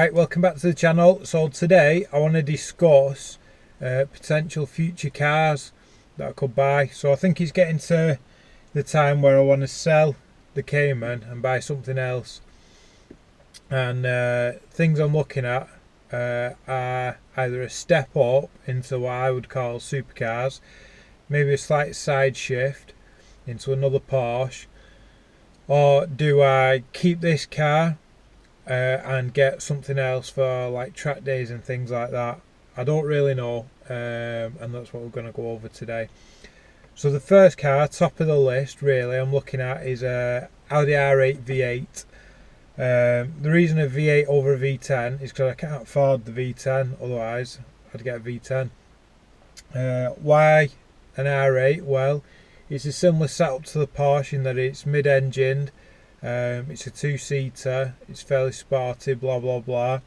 Right, welcome back to the channel. So today I want to discuss potential future cars that I could buy. So I think it's getting to the time where I want to sell the Cayman and buy something else. And things I'm looking at are either a step up into what I would call supercars, maybe a slight side shift into another Porsche, or do I keep this car and get something else for like track days and things like that. I don't really know, and that's what we're going to go over today. So the first car, top of the list really, I'm looking at is a Audi R8 V8. The reason a V8 over a V10 is because I can't afford the V10, otherwise I'd get a V10. Why an R8? Well, it's a similar setup to the Porsche in that it's mid-engined. It's a two-seater, it's fairly sporty, blah blah blah.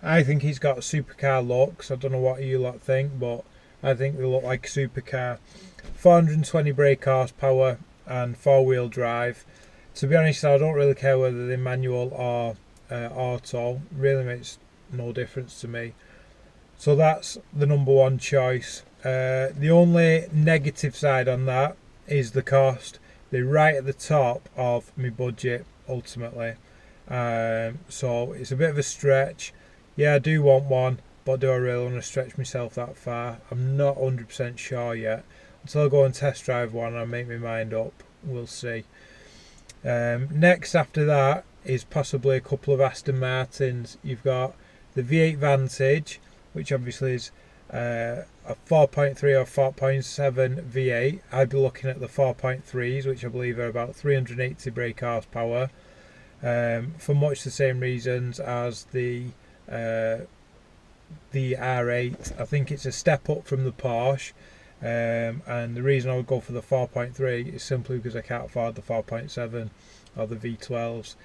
I think he's got supercar looks. I don't know what you lot think, but I think they look like a supercar. 420 brake horsepower and four-wheel drive. To be honest, I don't really care whether they're manual or auto. Really makes no difference to me. So that's the number one choice. The only negative side on that is the cost. They're right at the top of my budget ultimately, so it's a bit of a stretch. Yeah, I do want one, but do I really want to stretch myself that far? I'm not 100% sure yet. Until I go and test drive one and I make my mind up, we'll see. Next after that is possibly a couple of Aston Martins. You've got the V8 Vantage, which obviously is a 4.3 or 4.7 V8. I'd be looking at the 4.3s, which I believe are about 380 brake horsepower, for much the same reasons as the R8. I think it's a step up from the Porsche, and the reason I would go for the 4.3 is simply because I can't afford the 4.7 or the V12s.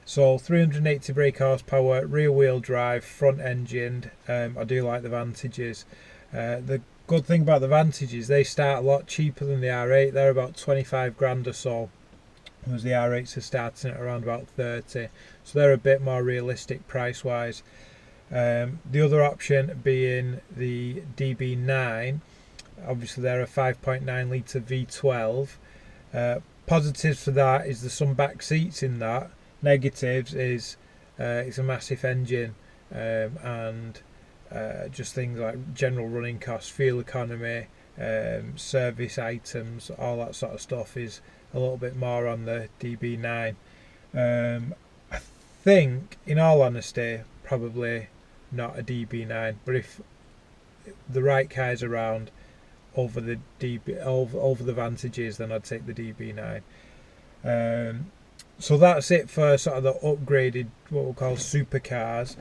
So 380 brake horsepower, rear wheel drive, front engined. I do like the Vantages. The good thing about the Vantages, they start a lot cheaper than the R8. They're about 25 grand or so, whereas the R8s are starting at around about 30. So they're a bit more realistic price wise. The other option being the DB9. Obviously they're a 5.9 litre V12. Positives for that is there's some back seats in that. Negatives is it's a massive engine, and just things like general running costs, fuel economy, service items, all that sort of stuff is a little bit more on the DB9. I think, in all honesty, probably not a DB9, but if the right cars around over the over the Vantages, then I'd take the DB9. So that's it for sort of the upgraded, what we'll call supercars.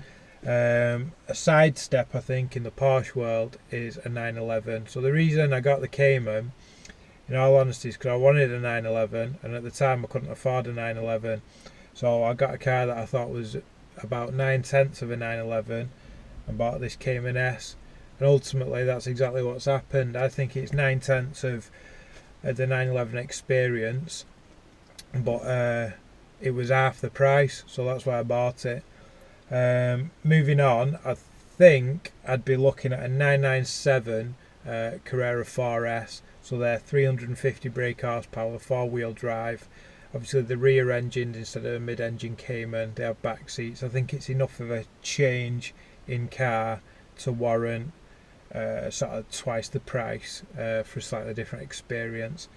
A sidestep, I think, in the Porsche world is a 911. So the reason I got the Cayman, in all honesty, is because I wanted a 911, and at the time I couldn't afford a 911. So I got a car that I thought was about 9/10 of a 911 and bought this Cayman S. And ultimately that's exactly what's happened. I think it's 9/10 of the 911 experience, but it was half the price, so that's why I bought it. Moving on, I think I'd be looking at a 997 Carrera 4S. So they're 350 brake horsepower, four-wheel drive. Obviously the rear engined instead of a mid-engine Cayman. They have back seats. I think it's enough of a change in car to warrant sort of twice the price for a slightly different experience.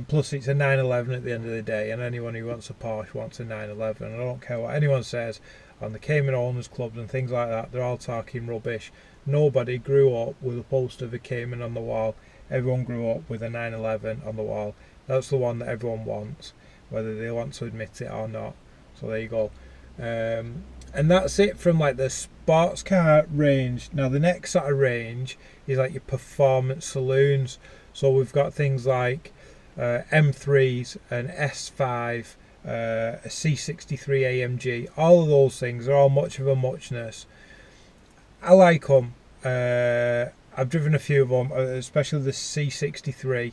Plus it's a 911 at the end of the day, and anyone who wants a Porsche wants a 911. I don't care what anyone says on the Cayman owners clubs and things like that, they're all talking rubbish. Nobody grew up with a poster of a Cayman on the wall. Everyone grew up with a 911 on the wall. That's the one that everyone wants, whether they want to admit it or not. So there you go. And that's it from like the sports car range. Now the next sort of range is like your performance saloons. So we've got things like M3s, an S5, a C63 AMG. All of those things are all much of a muchness. I like them. I've driven a few of them, especially the C63.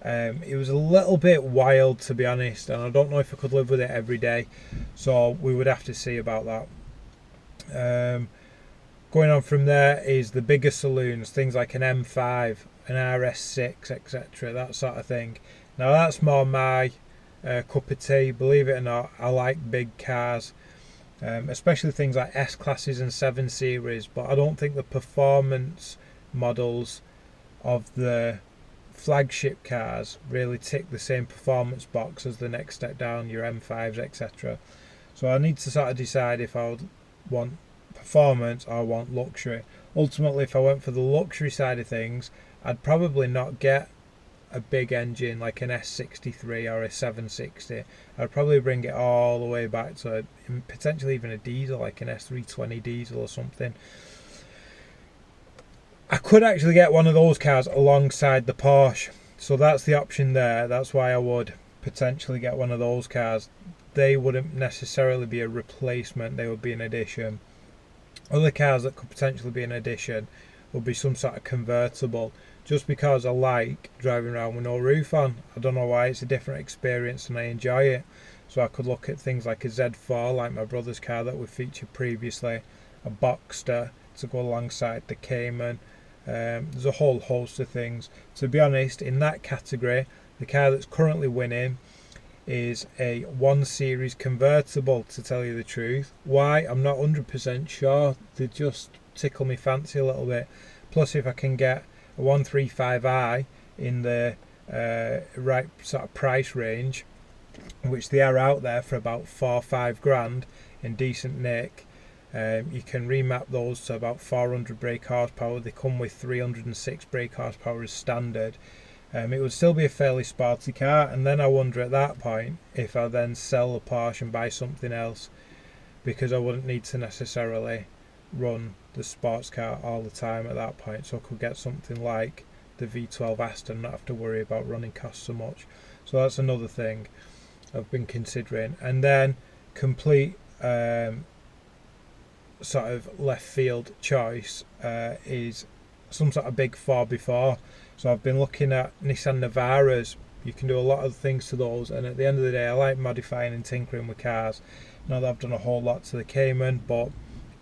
It was a little bit wild, to be honest, and I don't know if I could live with it every day, so we would have to see about that. Going on from there is the bigger saloons, things like an M5, an RS6, etc., that sort of thing. Now that's more my cup of tea. Believe it or not, I like big cars, especially things like S classes and 7 Series, but I don't think the performance models of the flagship cars really tick the same performance box as the next step down, your M5s, etc. So I need to sort of decide if I would want performance or I want luxury. Ultimately, if I went for the luxury side of things, I'd probably not get a big engine like an S63 or a 760. I'd probably bring it all the way back to potentially even a diesel, like an S320 diesel or something. I could actually get one of those cars alongside the Porsche, so that's the option there. That's why I would potentially get one of those cars. They wouldn't necessarily be a replacement, they would be an addition. Other cars that could potentially be an addition would be some sort of convertible, just because I like driving around with no roof on. I don't know why, it's a different experience and I enjoy it. So I could look at things like a Z4, like my brother's car that we featured previously, a Boxster to go alongside the Cayman. There's a whole host of things. To be honest, in that category, the car that's currently winning is a 1 Series convertible, to tell you the truth. Why? I'm not 100% sure. They just tickle me fancy a little bit. Plus, if I can get a 135i in the right sort of price range, which they are out there for about 4-5 grand in decent nick, you can remap those to about 400 brake horsepower. They come with 306 brake horsepower as standard. It would still be a fairly sporty car, and then I wonder at that point if I then sell the Porsche and buy something else, because I wouldn't need to necessarily run the sports car all the time at that point. So I could get something like the V12 Aston, not have to worry about running costs so much. So that's another thing I've been considering. And then complete sort of left field choice is some sort of big 4x4. So I've been looking at Nissan Navaras. You can do a lot of things to those, and at the end of the day, I like modifying and tinkering with cars. Not that I've done a whole lot to the Cayman, but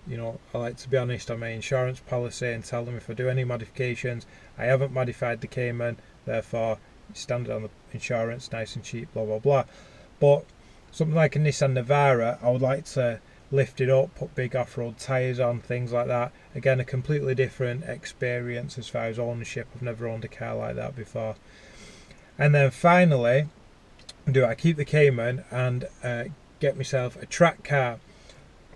you know, I like to be honest on my insurance policy and tell them if I do any modifications. I haven't modified the Cayman, therefore it's standard on the insurance, nice and cheap, blah blah blah. But something like a Nissan Navara, I would like to lift it up, put big off-road tyres on, things like that. Again, a completely different experience as far as ownership. I've never owned a car like that before. And then finally, do I keep the Cayman and get myself a track car?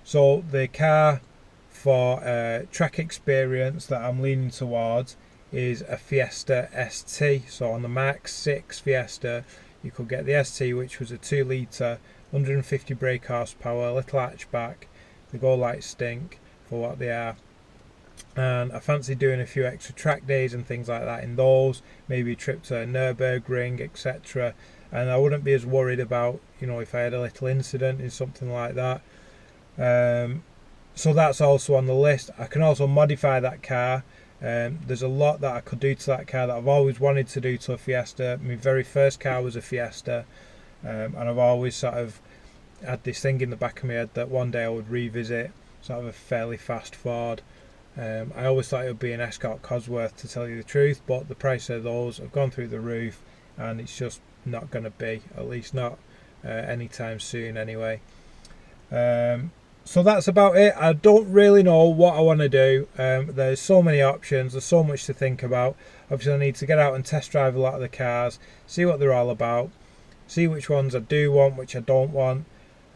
So the car for track experience that I'm leaning towards is a Fiesta ST. So on the Mark 6 Fiesta, you could get the ST, which was a 2 litre, 150 brake horsepower, little hatchback. They go like stink for what they are. And I fancy doing a few extra track days and things like that in those, maybe a trip to Nürburgring, etc. And I wouldn't be as worried about, you know, if I had a little incident in something like that. So that's also on the list. I can also modify that car. There's a lot that I could do to that car that I've always wanted to do to a Fiesta. My very first car was a Fiesta, and I've always sort of had this thing in the back of my head that one day I would revisit sort of a fairly fast Ford. I always thought it would be an Escort Cosworth, to tell you the truth, but the price of those have gone through the roof, and it's just not going to be, at least not anytime soon anyway. So that's about it. I don't really know what I want to do. There's so many options, there's so much to think about. Obviously I need to get out and test drive a lot of the cars, see what they're all about, see which ones I do want, which I don't want,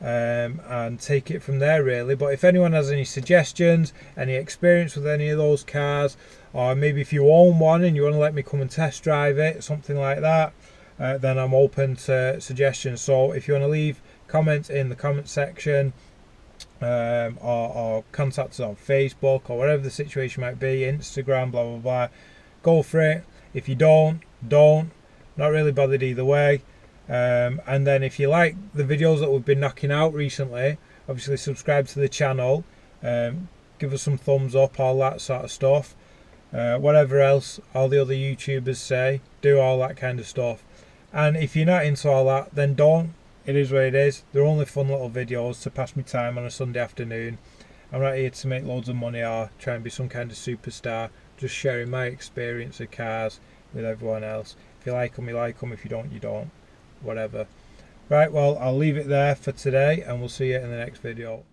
and take it from there really. But if anyone has any suggestions, any experience with any of those cars, or maybe if you own one and you want to let me come and test drive it, something like that, then I'm open to suggestions. So if you want to leave comments in the comment section, or contact us on Facebook or whatever the situation might be, Instagram, blah blah blah, go for it. If you don't, not really bothered either way. And then if you like the videos that we've been knocking out recently, obviously subscribe to the channel, give us some thumbs up, all that sort of stuff. Whatever else all the other YouTubers say, do all that kind of stuff. And if you're not into all that, then don't. It is what it is. They're only fun little videos to pass me time on a Sunday afternoon. I'm not here to make loads of money or try and be some kind of superstar. Just sharing my experience of cars with everyone else. If you like them, you like them. If you don't, you don't. Whatever. Right, well, I'll leave it there for today, and we'll see you in the next video.